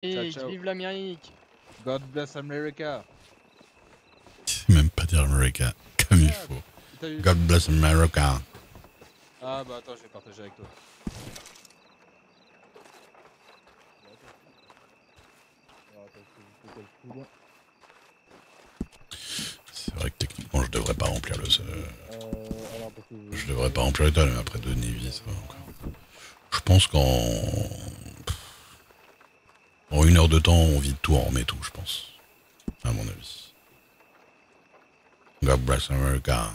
Et ciao. vive l'Amérique. God bless America. C'est même pas dire America comme il faut. God bless America. Ah bah attends, je vais partager avec toi. C'est vrai que techniquement je devrais pas remplir le... Je devrais pas remplir l'étoile, mais après 2 Navy ça va encore. Je pense qu'en... En 1 heure de temps on vide tout, on remet tout je pense. À mon avis. God bless America.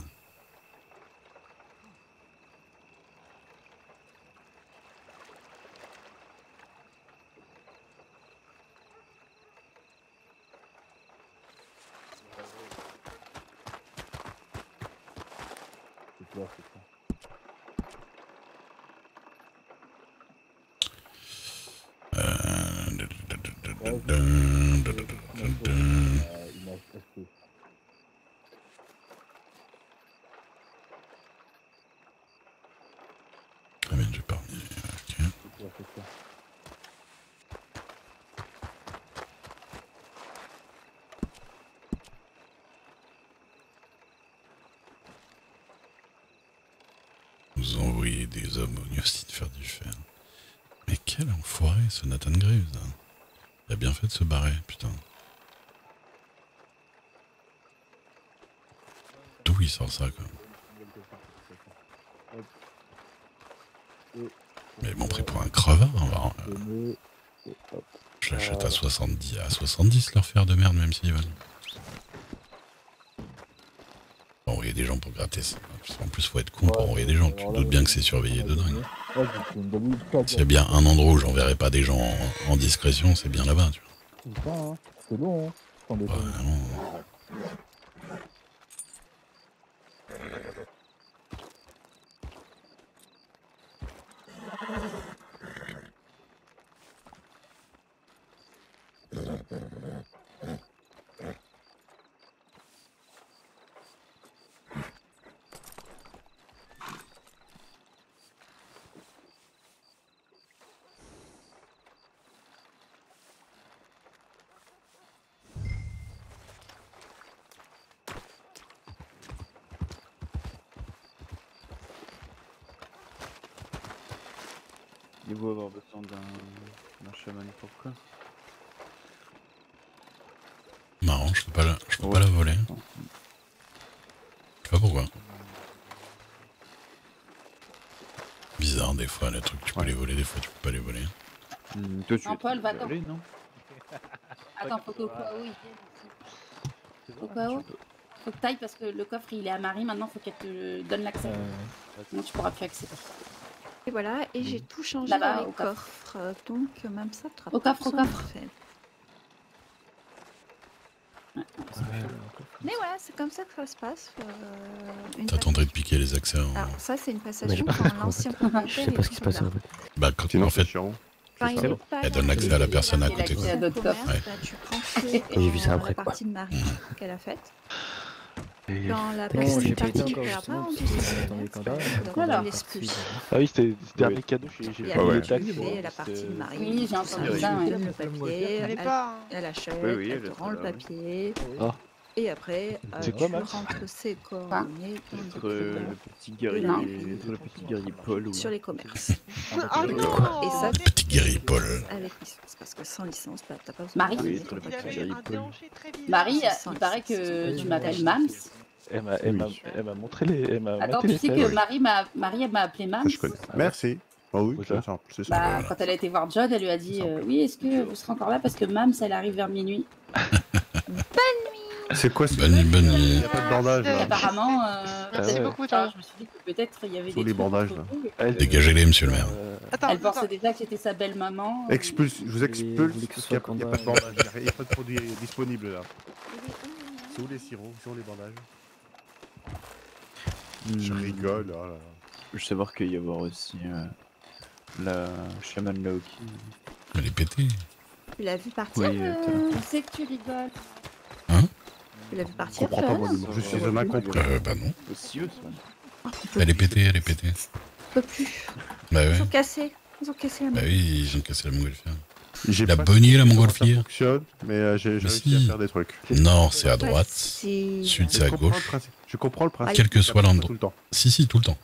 Ah bien, j'ai pas remis. Ok. Vous envoyez des hommes au New-Site faire du fer. Mais quel enfoiré ce Nathan Graves là. Il a bien fait de se barrer, putain. D'où il sort ça quoi. Mais bon pris pour un crevard, je l'achète à 70 leur fer de merde même s'ils veulent. Envoyer des gens pour gratter ça. En plus faut être con pour envoyer des gens, tu te doutes bien que c'est surveillé de dingue. S'il y a bien un endroit où j'enverrai pas des gens en discrétion, c'est bien là-bas, tu vois. C'est long, hein. Ouais, vraiment. Il vaut avoir besoin d'un chaman pour quoi? Marrant, je peux pas la voler. Je sais pas pourquoi. Bizarre des fois les trucs, tu peux les voler, des fois tu peux pas les voler. Toi, tu Non, Paul, va voler, non? Attends, faut qu'au cas où il vienne ici. Au cas où, faut que t'ailles parce que le coffre il est à Marie, maintenant faut qu'elle te donne l'accès. Sinon tu pourras plus accéder. Et voilà, et j'ai tout changé Là-bas, dans les au coffres, donc même ça te Au coffre, au coffre. Mais ouais, c'est comme ça que ça se passe. T'attendrais de piquer les accès en... Alors ça c'est une passation quand l'ancien propriétaire. Je sais pas ce qui se passe en fait. Bah quand en fait, elle donne l'accès à la personne à côté quoi. Ouais. Tu prends J'ai vu ça après la quoi. partie de Marie qu'elle a faite. Et... Dans la Non, j'ai partie pas été qui encore n'a pas justement. rendu Dans les candidats. Voilà. Ah oui, c'était le dernier cadeau, j'ai Et pas elle les a taxes. fait la partie de Marie. Oui, j'ai entendu ça, Elle ouais. donne le papier, elle achète, Oui, elle te elle rend le est là, papier. Ah. Et après, C'est quoi, tu Max rentres ses coordonnées dans le Entre document le petit guerrier Non. entre le petit guerrier Paul ou... sur les commerces. Quoi Et ça, Le petit guerrier Paul. avec licence, parce que sans licence, bah, t'as pas besoin Marie. de Oui, payer entre le ton petit papier. guerrier Paul. Marie, Sans il paraît licence, que tu tu peux m'appelles acheter. Mams. Elle m'a montré les... Elle m'a Attends, maté tu les sais fesses. que Marie elle m'a appelé Mams. Je connais. Merci. Ah oui, Où ça c'est ça. Bah, quand elle a été voir John, elle lui a dit oui, est-ce que vous serez encore là parce que Mams, elle arrive vers minuit. C'est quoi ce Bonne nuit, bonne Il nuit. n'y a pas de bandage Et là. apparemment, Merci ouais. beaucoup, enfin, John. je me suis dit que peut-être il y avait Tous des les trucs bandages, entre là. vous. Elle, Dégagez-les, monsieur le maire. Attends, Elle pensait déjà que j'étais sa belle maman. Expulse, je vous expulse voulez que parce ce qu'il n'y soit a pas de bandage, il n'y a pas de produit disponible là. C'est où les sirops? C'est où les bandages? Je rigole, oh là là. Je veux savoir qu'il y avoir aussi la chaman Laoki. Elle est pétée. Tu l'as vu partir Oui, attends. Je sais que tu rigoles. Tu l'as vu Je partir comprends pas moi, je suis un incompris. Bah non. Aussi eux, ça. Elle est pétée, elle est pétée. Je peux plus. Bah Ils ouais. ont cassé. Ils ont cassé la main. Bah oui, ils ont cassé la moelle ferme. J'ai La pas bonnie, la comment montgolfière. Ça fonctionne, mais j'ai réussi si. à faire des trucs. Nord, c'est à Pas droite. si- Sud, Je c'est à comprends le gauche. principe. Je comprends le principe. Quel que mais soit ça marche pas l'endroit. tout le temps. Si, tout le temps.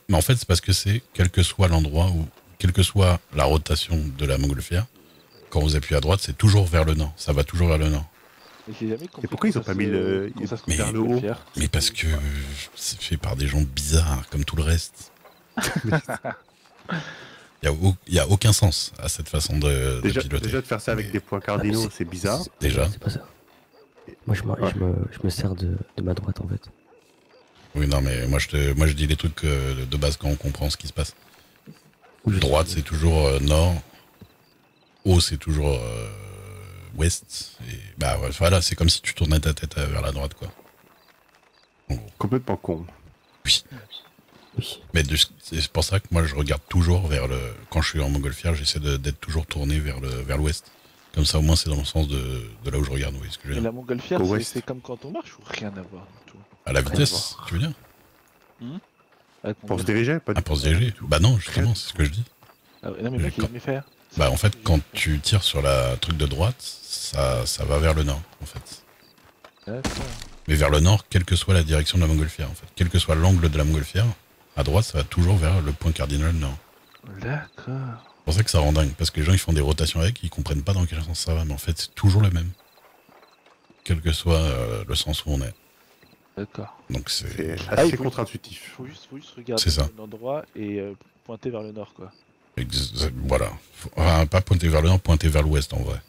Mais en fait, c'est parce que c'est quel que soit l'endroit ou quelle que soit la rotation de la montgolfière, quand vous appuyez à droite, c'est toujours vers le nord. Ça va toujours vers le nord. Mais j'ai jamais compris. Et pourquoi ils ont pas mis le. comment ça se Mais- vers le haut. Mais parce que c'est fait par des gens bizarres, comme tout le reste. Il n'y a aucun sens à cette façon de piloter. Déjà de faire ça avec Mais- des points cardinaux, c'est- c'est bizarre. Déjà. C'est pas ça. Moi, je me sers de ma droite, en fait. Oui, non, mais moi je dis les trucs de base quand on comprend ce qui se passe. Droite, c'est toujours nord. Haut, c'est toujours ouest. Et bah ouais, voilà, c'est comme si tu tournais ta tête vers la droite, quoi. En gros. Complètement con. Oui. Oui. Mais c'est pour ça que moi je regarde toujours vers le. Quand je suis en montgolfière, j'essaie d'être toujours tourné vers l'ouest. Comme ça, au moins, c'est dans le sens de là où je regarde. Vous voyez ce que je veux Et dire. la montgolfière, Au c'est ouest. c'est comme quand on marche ou rien à voir du tout? À la vitesse, tu veux dire? Avec Pour se montgolfière. diriger, pas Ah, du pour se diriger? Bah non, justement, c'est ce que je dis. Ah ouais, non, mais moi, j'ai jamais fait. Bah en fait, quand tu tires sur la truc de droite, ça va vers le nord, en fait. D'accord. Mais vers le nord, quelle que soit la direction de la montgolfière, en fait. Quel que soit l'angle de la montgolfière, à droite, ça va toujours vers le point cardinal nord. D'accord. C'est pour ça que ça rend dingue, parce que les gens, ils font des rotations avec, ils comprennent pas dans quel sens ça va, mais en fait, c'est toujours le même. Quel que soit le sens où on est. D'accord. Donc c'est... C'est Ah, assez il faut- contre-intuitif. Faut juste regarder C'est ça. l'endroit et pointer vers le nord, quoi. Voilà. Enfin, pas pointer vers le nord, pointer vers l'ouest, en vrai.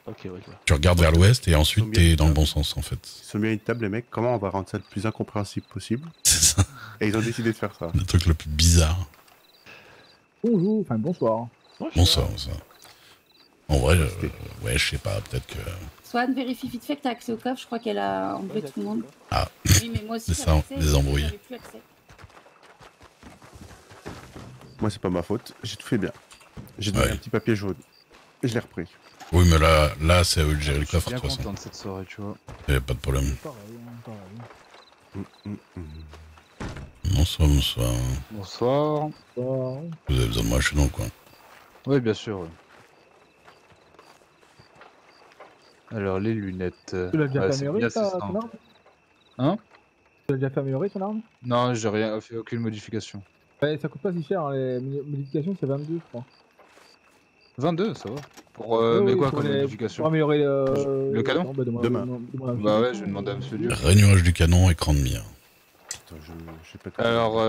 Ok, ouais. Tu regardes vers l'ouest, et ensuite, Ils sont t'es bien dans le étapes. bon sens, en fait. Ils sont mis à une table, les mecs. Comment on va rendre ça le plus incompréhensible possible? C'est ça, Et ils ont décidé de faire ça. le truc le plus bizarre. Bonjour, enfin bonsoir. Bonsoir, ça. En vrai, ouais, je sais pas, peut-être que... Swan, vérifie vite fait que t'as accès au coffre. Je crois qu'elle a embrouillé tout le monde. Ah, Oui, mais moi aussi, C'est j'avais ça, accès, les embrouillés. j'avais plus accès. Moi, c'est pas ma faute. J'ai tout fait bien. J'ai donné Ouais. un petit papier jaune. Et je l'ai repris. oui, mais là c'est à eux de gérer le Je suis coffre, de bien toute façon. content de cette soirée, tu vois. Y a pas de problème. Pareil, pareil. Bonsoir, bonsoir. Bonsoir. Bonsoir. Vous avez besoin de moi, je suis dans le coin. Oui, bien sûr. ouais. Alors, les lunettes. Tu l'as déjà Ouais, fait c'est améliorer bien, ta- c'est ton simple. arme? Hein? Tu l'as déjà fait améliorer ton arme? Non, j'ai rien fait, aucune modification. Ouais, ça coûte pas si cher, hein, les modifications c'est 22 je crois. 22, ça va. Pour, Ouais, mais oui, quoi pour comme les- modification? Pour améliorer Le canon Attends, bah, Demain. demande à Bah monsieur. ouais, je vais demander à Monsieur Dieu. Rainurage du canon, écran de mire. Attends, je sais pas. Alors,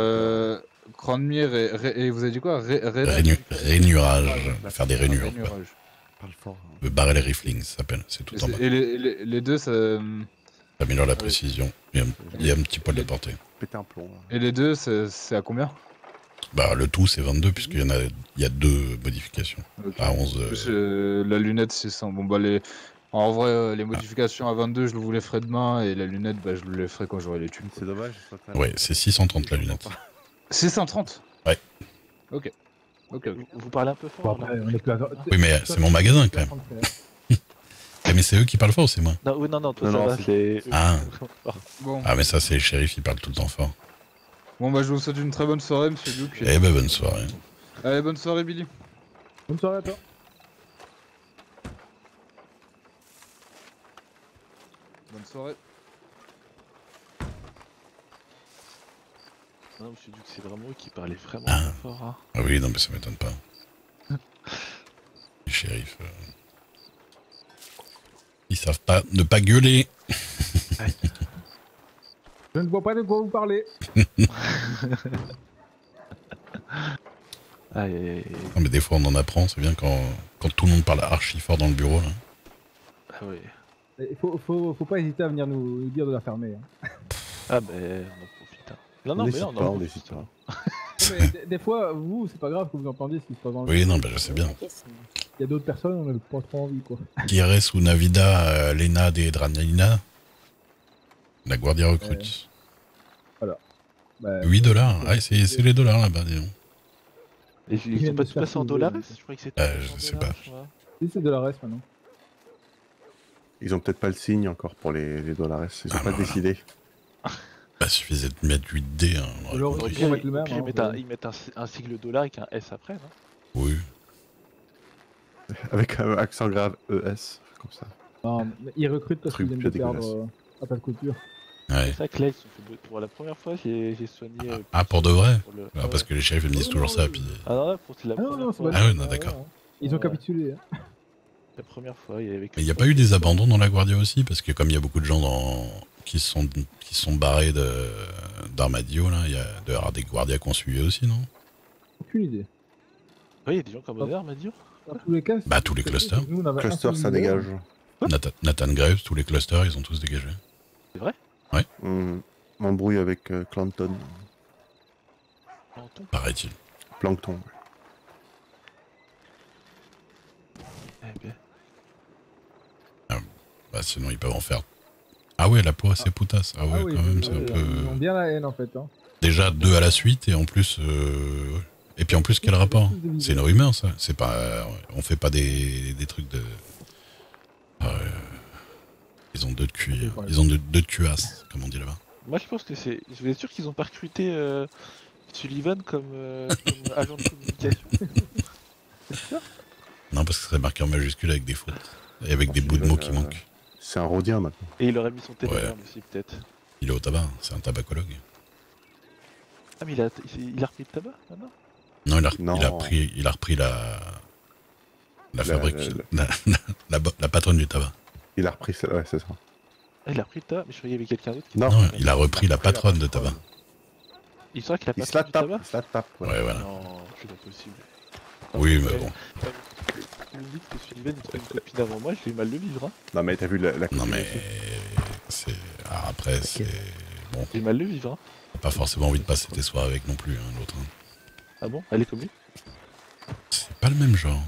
Cranmere et vous avez dit quoi? Rainurage. Faire des rainures, quoi. Rainurage. Parle fort. hein. Le barrel rifling, ça s'appelle. C'est tout en bas. Et les deux, ça... Ça améliore la précision. Il y a un petit poil de portée. Péter un plomb. là. Et les deux, c'est à combien? Bah, le tout, c'est 22, puisqu'il y a deux modifications. Ok. À 11. Plus, la lunette, c'est 100. Bon, bah, en vrai, les modifications à 22, je vous les ferai demain, et la lunette, bah, je vous les ferai quand j'aurai les thunes. C'est dommage. je crois que- Ouais, c'est 630 la lunette. 630. Ouais. Ok. Ok, ok. Vous parlez un peu Bon, fort, après, là. on est que là. Oui, mais c'est mon magasin, quand même. Eh, mais c'est eux qui parlent fort ou c'est moi? Non, oui, non, toi, Non, ça non, va, c'est... Ah. Bon. Ah, mais ça, c'est les shérifs, ils parlent tout le temps fort. Bon, bah, je vous souhaite une très bonne soirée, Monsieur Duke. Eh ben, bonne soirée. Allez, bonne soirée, Billy. Bonne soirée à toi. Bonne soirée. Non, monsieur Duc, c'est vraiment eux qui parlaient vraiment Ah. fort, hein. Ah oui, non, mais ça m'étonne pas. Les shérifs... Ils savent pas ne pas gueuler. Je ne vois pas de quoi vous parlez. Aïe, aïe, aïe. Non, mais des fois, on en apprend. C'est bien quand tout le monde parle archi fort dans le bureau, là. Ah oui. Il faut pas hésiter à venir nous dire de la fermer. Hein. Ah, ben, on en profite, hein. Non, non, On mais n'hésite non, pas, on en on profite, n'hésite hein. Mais des fois, vous, c'est pas grave que vous entendiez ce qui se passe dans le Oui, non, bah, je sais bien. Il y a d'autres personnes, on n'a pas trop envie, quoi. Kieres ou Navida, Lena de Dranalina. La Guardia recrute. Bah, 8 $. Ah, c'est les dollars là-bas, disons. Et ils viennent sont pas de tous faire passés en ce- dollars? Je croyais que c'était Je en sais dollars, pas. je crois. si, c'est de la reste maintenant. Ils ont peut-être pas le signe encore pour les dollars. Ils ont Ah, pas bah, décidé. Bah, suffisait de mettre 8D. Hein, on aurait Alors, compris. Au Ils pire, vont mettre le même, ils hein, mettent, ouais. ils mettent un sigle dollar avec un S après, non? Oui. Avec un accent grave ES, comme ça. Non, mais ils recrutent parce Truc qu'ils viennent de bien perdre à pas de couture. Ouais. C'est ça que là, ils sont fait pour la première fois, j'ai soigné. Ah, pour de vrai pour le- Ah, parce que les shérifs ils me disent toujours ça, puis... Ah non, là, c'est la Ah non, première non, c'est fois. pas Ah ouais, non, d'accord. Ils ont Ouais. capitulé. Hein. La première fois, il y avait. Mais il n'y a pas eu des abandons dans la Guardia aussi? Parce que comme il y a beaucoup de gens qui sont barrés d'Armadillo, là, il y a de avoir des Guardias qu'on suivait aussi, non? Aucune idée. Ouais, il y a des gens comme Honor, m'a dit. Dans tous les cas, Bah, tous les clusters. nous, on avait un Cluster, seul ça leader. dégage. Nathan Graves, tous les clusters, ils ont tous dégagé. C'est vrai? M'embrouille avec Clanton. Planton. Paraît-il. Plankton. Eh bien. Bah, sinon, ils peuvent en faire. Ah ouais, la peau, c'est poutasse. Ah ouais, Ah oui, quand même, c'est un ils peu. ont bien la haine en fait. Hein. Déjà 2 à la suite, et en plus. Et puis en plus, quel rapport? C'est une rumeur, ça. C'est pas. On fait pas des trucs de. Ils ont 2 de cuir. Ils ont 2 de cuirasse, comme on dit là-bas. Moi, je pense que c'est. Je vais être sûr qu'ils ont pas recruté Sullivan comme agent de communication. C'est sûr? Non, parce que ce serait marqué en majuscule avec des fautes. Et avec des bouts de mots qui manquent. C'est un rodien maintenant. Et il aurait mis son télégramme aussi, peut-être. Il est au tabac, c'est un tabacologue. Ah, mais il a repris le tabac maintenant? Non, Non. il a repris la fabrique, la patronne du tabac. Il a repris ça, ouais, c'est ça. Ah, il a repris le tabac? Mais je croyais qu'il y avait quelqu'un d'autre qui. Non. Non, il a repris la patronne de tabac. Il sera qu'il a Il pas se la du tape, tabac? il se la tape. Ouais, voilà. Non, c'est pas possible. Oui, mais bon. Vous me dites que Sullivan il trouve une copine avant moi, je vais mal le vivre. Hein. Non, mais t'as vu la Non, mais. communication. C'est. Alors après, c'est. Bon, Je vais mal le vivre. Hein. t'as pas forcément envie de passer tes soirs avec non plus, hein, l'autre. Hein. Ah bon? Elle est comme lui? C'est pas le même genre.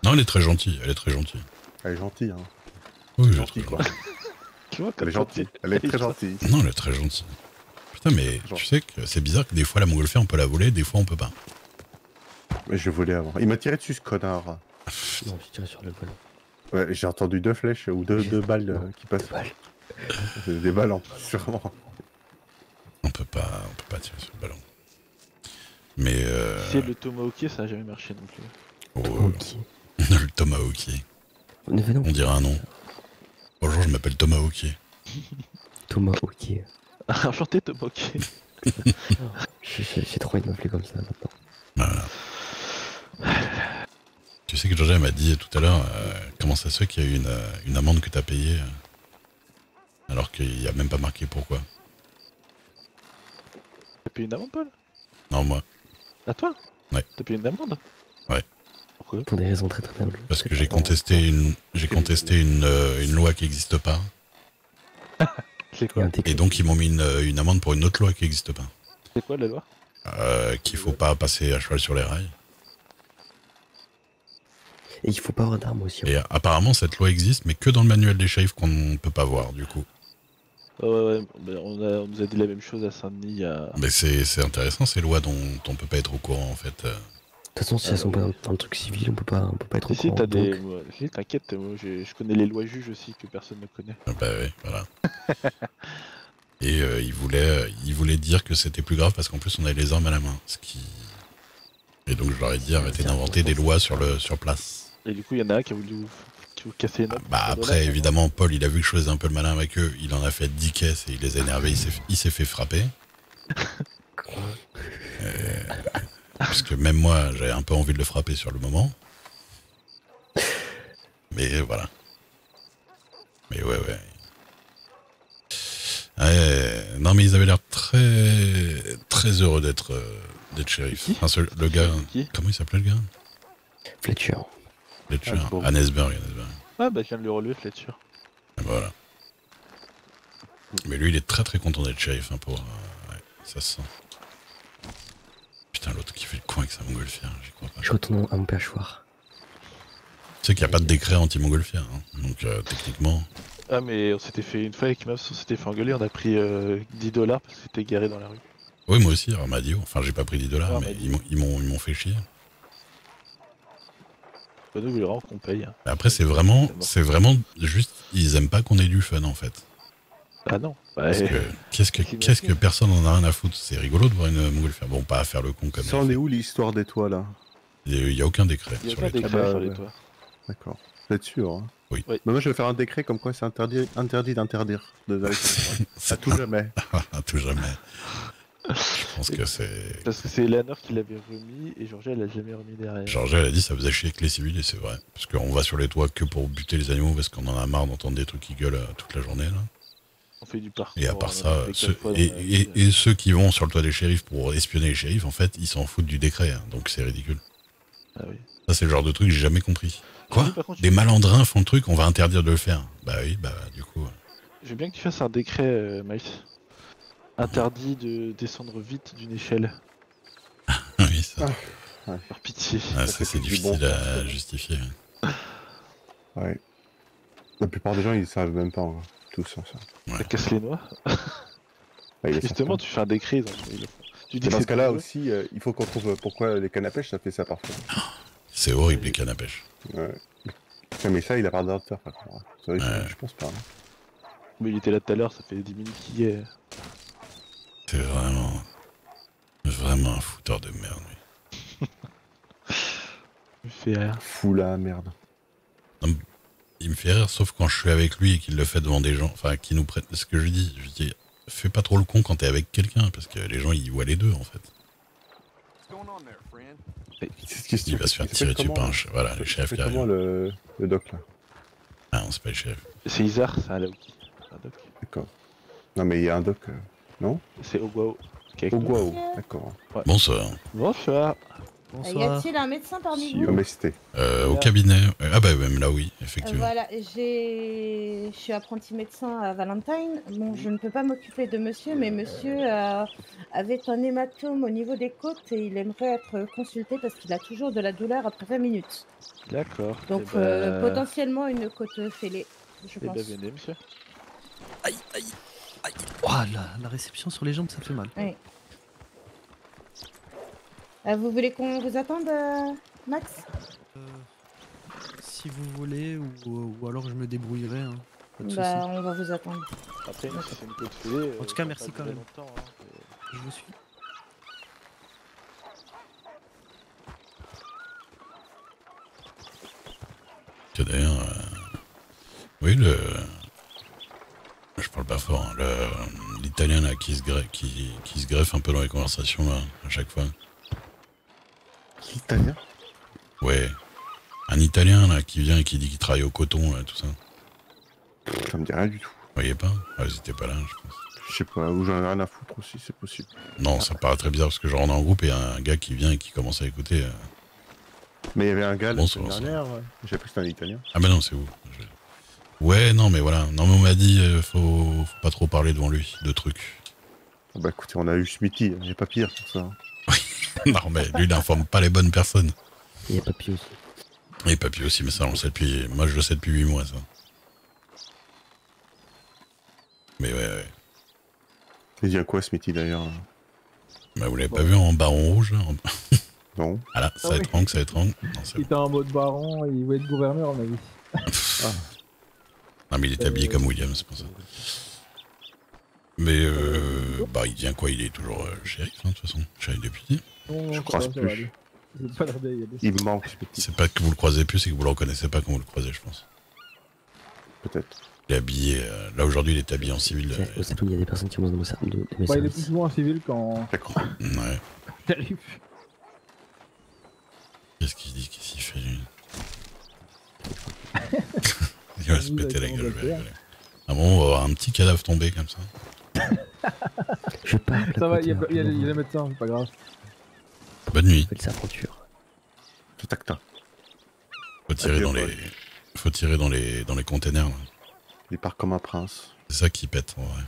Non, elle est très gentille, elle est très gentille. Elle est gentille, hein. Oui, elle est Gentille, très quoi. Tu vois, Elle est gentille. Elle est très gentille. Non, elle est très gentille. Putain, mais tu sais que c'est bizarre que des fois la montgolfière on peut la voler, des fois on peut pas. Mais je volais avant. Il m'a tiré dessus, ce connard. Non, j'ai tiré sur le ballon. Ouais, j'ai entendu 2 flèches ou 2 balles qui passent. C'est des balles en plus, sûrement. On peut pas tirer sur le ballon. Mais Si le tomahawk, ça a jamais marché non plus. oh, le Tomahawkier. On dirait un nom. Bonjour, je m'appelle Tomahawkier. Thomas, ok. Enchanté tomahawk. J'ai trop envie de m'appeler comme ça maintenant. Voilà. Tu sais que Georgia m'a dit tout à l'heure comment ça se fait qu'il y a eu une amende que t'as payée alors qu'il n'y a même pas marqué pourquoi. T'as payé une amende, Paul? Non, moi. À toi? Ouais. T'as payé une amende? Ouais. Pourquoi? Pour des raisons très très nobles. Parce que j'ai contesté une loi qui n'existe pas. C'est quoi? Et donc ils m'ont mis une amende pour une autre loi qui n'existe pas. C'est quoi la loi? Qu'il faut pas passer à cheval sur les rails. Et il faut pas avoir d'armes aussi. Et apparemment cette loi existe, mais que dans le manuel des shérifs qu'on ne peut pas voir du coup. Ouais, on nous a dit la même chose à Saint-Denis il y a... Mais c'est intéressant ces lois dont on peut pas être au courant en fait. De toute façon, si elles sont pas dans le truc civil, on peut pas être au Si, courant. t'as des... donc. moi, si, t'inquiète, moi je connais les lois juges aussi que personne ne connaît. Bah oui, voilà. Et il voulait dire que c'était plus grave parce qu'en plus on avait les armes à la main. Et donc je leur ai dit arrêtez d'inventer des lois sur place. Et du coup, il y en a un qui a voulu vous casser les notes. Bah après, évidemment, Paul, il a vu que je faisais un peu le malin avec eux. Il en a fait 10 caisses et il les a énervés. Il s'est fait frapper. Parce que même moi, j'avais un peu envie de le frapper sur le moment. Mais voilà. Mais ouais. Non, mais ils avaient l'air très heureux d'être shérif. Enfin, le gars... Comment il s'appelait, le gars? Fletcher. Fletcher. Ah, bon. Annesberg. Ah bah je viens de le relever, Fletcher. Et voilà. Mais lui, il est très content d'être shérif, hein, pour... ouais, ça se sent. Putain, l'autre qui fait le coin avec sa montgolfière, j'y crois pas. Je retourne à mon perchoir. Tu sais qu'il n'y a pas de décret anti-montgolfière, hein. Donc techniquement... Ah mais on s'était fait une fois avec Maps, on s'était fait engueuler, on a pris $10 parce que c'était garé dans la rue. Oui, moi aussi, Armadillo. Enfin, j'ai pas pris $10, Ah, mais ils m'ont fait chier. Bah, nous, il vraiment qu'on paye. Hein. Mais après, c'est vraiment juste, ils aiment pas qu'on ait du fun, en fait. Ah non. Parce que qu'est-ce que personne en a rien à foutre. C'est rigolo de voir une montgolfière. Bon, pas à faire le con comme Ça en est où l'histoire des toits là? Il n'y a aucun décret Il y a sur pas les décret toits. sur les toits. D'accord. Vous êtes sûr hein? Oui. Oui. Bah, moi je vais faire un décret comme quoi c'est interdit d'interdire d'aller sur les toits. À tout jamais. À tout jamais. Je pense que c'est... Parce que c'est Eleanor qui l'avait remis et Georgia elle l'a jamais remis derrière. Georgia, elle a dit ça faisait chier avec les civils et c'est vrai. Parce qu'on va sur les toits que pour buter les animaux parce qu'on en a marre d'entendre des trucs qui gueulent toute la journée là. On fait du parcours. Et à part ça, on a fait 4 fois dans la vie. et ceux qui vont sur le toit des shérifs pour espionner les shérifs, en fait, ils s'en foutent du décret, hein, donc c'est ridicule. Ah oui. Ça, c'est le genre de truc que j'ai jamais compris. Quoi? Oui, par contre, Des malandrins font le truc, on va interdire de le faire. Bah oui, bah du coup... Je veux bien que tu fasses un décret, Miles. Interdit de descendre vite d'une échelle. oui, ça... Ouais. Par pitié. Ah, Ça ça, c'est fait du difficile bon à sens. justifier. Ouais. La plupart des gens ils savent même pas hein, tout ça. Ça casse les noix. Ouais, il est Justement, certain. tu fais un décret. Ils le font. Tu dis Et que dans c'est ce cas-là dangereux. aussi, il faut qu'on trouve pourquoi les cannes à pêche ça fait ça parfois. C'est horrible les cannes à pêche. Ouais. Putain, mais ça il a pas d'ordre par contre. C'est vrai, Ouais. je pense pas. Hein. Mais il était là tout à l'heure, ça fait 10 minutes qu'il y est. C'est vraiment un fouteur de merde, lui. Il me fait rire. Fou la merde. Il me fait rire, sauf quand je suis avec lui et qu'il le fait devant des gens, enfin, qui nous prennent... Ce que je dis, fais pas trop le con quand t'es avec quelqu'un, parce que les gens, ils voient les deux, en fait. Il va se faire tirer dessus par un... Voilà, le chef qui Comment arrive. le doc là? Ah non, c'est pas le chef. C'est Isar, c'est un Laoki. Un doc. D'accord. Non mais il y a un doc, non? C'est Ogwao. qui est avec nous. Ogwao, d'accord. Ouais. Bonsoir. Bonsoir. Y a-t-il un médecin parmi vous? Mais c'était. Au cabinet... Ah bah même là, oui, effectivement. Voilà, je suis apprenti médecin à Valentine. Bon, je ne peux pas m'occuper de monsieur, mais monsieur avait un hématome au niveau des côtes et il aimerait être consulté parce qu'il a toujours de la douleur après 20 minutes. D'accord. Donc Eh ben, potentiellement une côte fêlée, je Eh ben, pense. venez, monsieur. Aïe, aïe, aïe. Oh, la réception sur les jambes, ça fait mal. Oui. Vous voulez qu'on vous attende, Max? Si vous voulez, ou alors je me débrouillerai. Hein. Pas de Bah, soucis. on va vous attendre. Après, si c'est une côte fêlée. En tout cas, merci quand même. Je vous suis. Que d'ailleurs... Oui, je parle pas fort, hein. L'italien là qui se greffe un peu dans les conversations là, à chaque fois. L'italien? Ouais. Un italien là qui vient et qui dit qu'il travaille au coton là, tout ça. Ça me dit rien du tout. Vous voyez pas? Ah, ils étaient pas là, je pense. Je sais pas, ou j'en ai rien à foutre aussi, c'est possible. Non, ça paraît très bizarre parce que genre on est en groupe et y a un gars qui vient et qui commence à écouter. Mais il y avait un gars la Bonsoir, semaine dernière, ouais. J'ai appris que c'était un italien. Ah bah non, c'est vous. Ouais, non mais voilà. Non mais on m'a dit faut pas trop parler devant lui de trucs. Ah bah écoutez, on a eu Smithy, j'ai pas pire pour ça. Non mais lui il informe pas les bonnes personnes. Il y a Papy aussi. Et Papy aussi, mais ça on le sait depuis... Moi je le sais depuis 8 mois ça. Mais ouais. Il dit à quoi Smithy d'ailleurs là? Bah vous l'avez pas vu en baron rouge là Non. Ah là, ça va être Rank, ça va être Rank. Non, Il était en mode baron, il voulait être gouverneur, on a vu. Non mais il est habillé comme William, c'est pour ça. Mais bah il vient quoi? Il est toujours shérif hein, de toute façon, shérif député. Non, Je ça croise va, ça va plus. aller. Vous êtes pas l'air d'y aller. Il me manque Smithy. C'est pas que vous le croisez plus, c'est que vous le reconnaissez pas quand vous le croisez, je pense. Peut-être. Il est habillé, là aujourd'hui il est habillé en civil. Au Satou, il y a des personnes qui vont dans mes Bah, il est services. plus souvent en civil quand. D'accord. Ouais. T'arrives. Qu'est-ce qu'il dit? Qu'est-ce qu'il fait lui? Il va se péter la gueule, je vais rigoler. Ah bon, on va avoir un petit cadavre tombé comme ça. Je pars avec la Ça va, il y a côtière, les médecins, c'est pas grave. Bonne nuit. Faites sa aventure. Tout acta. Faut tirer dans Adieu, les... Faut tirer dans les containers. Là. Il part comme un prince. C'est ça qui pète en vrai.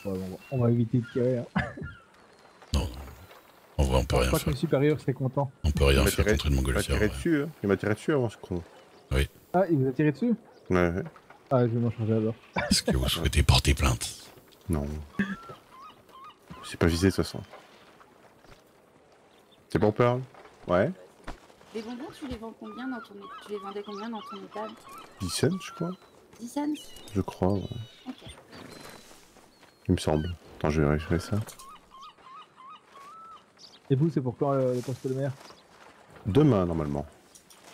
Ouais, on va éviter de tirer. Hein. Non. En vrai, on peut Je rien crois que faire. le supérieur serait content. On peut rien Il m'a faire tiré- contre une Il m'a montgolfière. tiré Ouais. dessus, hein. Il m'a tiré dessus avant ce con. Ah, il vous a tiré dessus? Ouais, ouais. Ah, je vais m'en changer alors. Est-ce que vous souhaitez porter plainte? Non. C'est pas visé de toute façon. C'est bon, Pearl? Ouais. Les bonbons, tu les vends combien dans ton... Tu les vendais combien dans ton étal? 10 cents, je crois. 10 cents? Je crois, ouais. Ok. Il me semble. Attends, je vais vérifier ça. Et vous, c'est pour quand le poste de maire? Demain, normalement.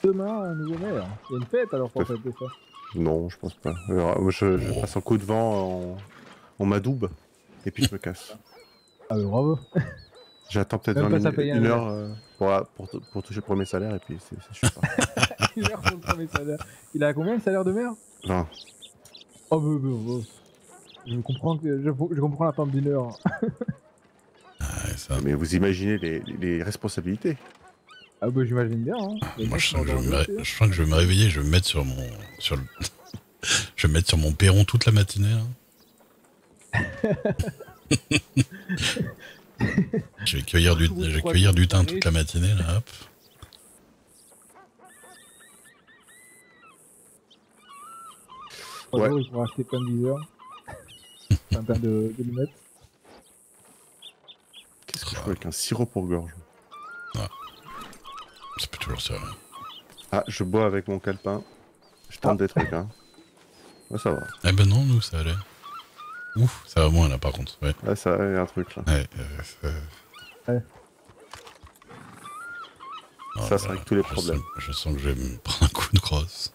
Demain, un nouveau maire. Il y a une fête alors pour fêter ça. Non, je pense pas. Alors, moi, je passe un coup de vent en m'adoube et puis je me casse. Ah bah bravo. J'attends peut-être Même 20 pas ça minutes, paye un une salaire. heure pour toucher le premier salaire et puis je suis pas. Une heure pour le premier salaire. Il a combien le salaire de maire? 20. Oh bah. Je comprends l'attente d'une heure. Mais vous imaginez les responsabilités. Ah bah j'imagine bien. Hein. Moi je sens que je vais me réveiller, je vais me mettre sur mon je vais me mettre sur mon perron toute la matinée. Hein. Je vais cueillir du thym toute la matinée là, hop. Ouais. Il faudra acheter plein de viseurs. Plein de lunettes. Qu'est-ce que je fais avec un sirop pour gorge? Ouais. Ça peut toujours servir. Ah, je bois avec mon calepin. Je tente des trucs, hein. Ouais, ça va. Eh ben non, nous, ça allait. Ouf, ça va moins là par contre. Ouais, ouais ça y a un truc là. Ouais, ça, ça règle tous les problèmes. Je sens que je vais me prendre un coup de crosse.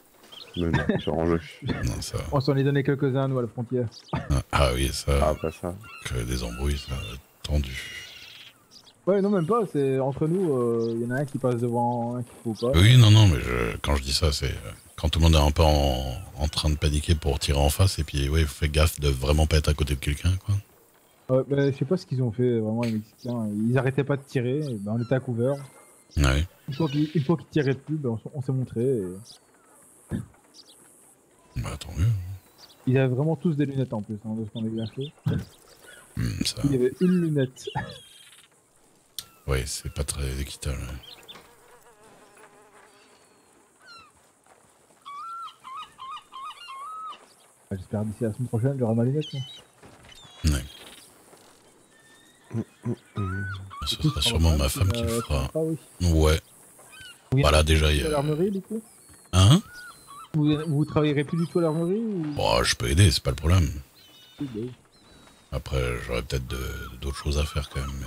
Mais non, je range. Non, ça va. On s'en est donné quelques-uns, nous, à la frontière. Ah oui, ça. Ah, pas ça. Que des embrouilles, ça va être tendu. Ouais, non, même pas. C'est entre nous, il y en a un qui passe devant, un qui faut pas. Oui, non, mais quand je dis ça, c'est quand tout le monde est un peu en train de paniquer pour tirer en face, et puis, ouais, fais gaffe de vraiment pas être à côté de quelqu'un, quoi. Ouais, bah, je sais pas ce qu'ils ont fait, vraiment, les Mexicains. Ils arrêtaient pas de tirer, et ben, on était à couvert. Ouais. Une fois qu'ils tiraient plus, ben, on s'est montré. Et... Bah, tant mieux. Ils avaient vraiment tous des lunettes en plus, hein, de ce qu'on a bien fait. Ça... Il y avait une lunette. Ouais, c'est pas très équitable. J'espère d'ici la semaine prochaine, j'aurai ma lunette. Hein. Ouais. Ce sera sûrement ma femme qui le fera. Oui. Ouais. Voilà, déjà, il y a... l'armerie, du coup Hein? Vous travaillerez plus du tout à l'armerie ou... Bon, je peux aider, c'est pas le problème. Oui, bah oui. Après, j'aurais peut-être d'autres choses à faire quand même.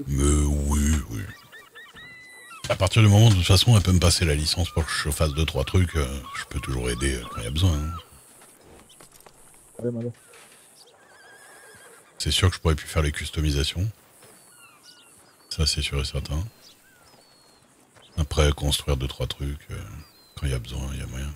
Mais oui. À partir du moment où de toute façon elle peut me passer la licence pour que je fasse 2-3 trucs, je peux toujours aider quand il y a besoin. Hein. Ouais, c'est sûr que je pourrais plus faire les customisations. Ça c'est sûr et certain. Après construire 2-3 trucs, quand il y a besoin, il y a moyen.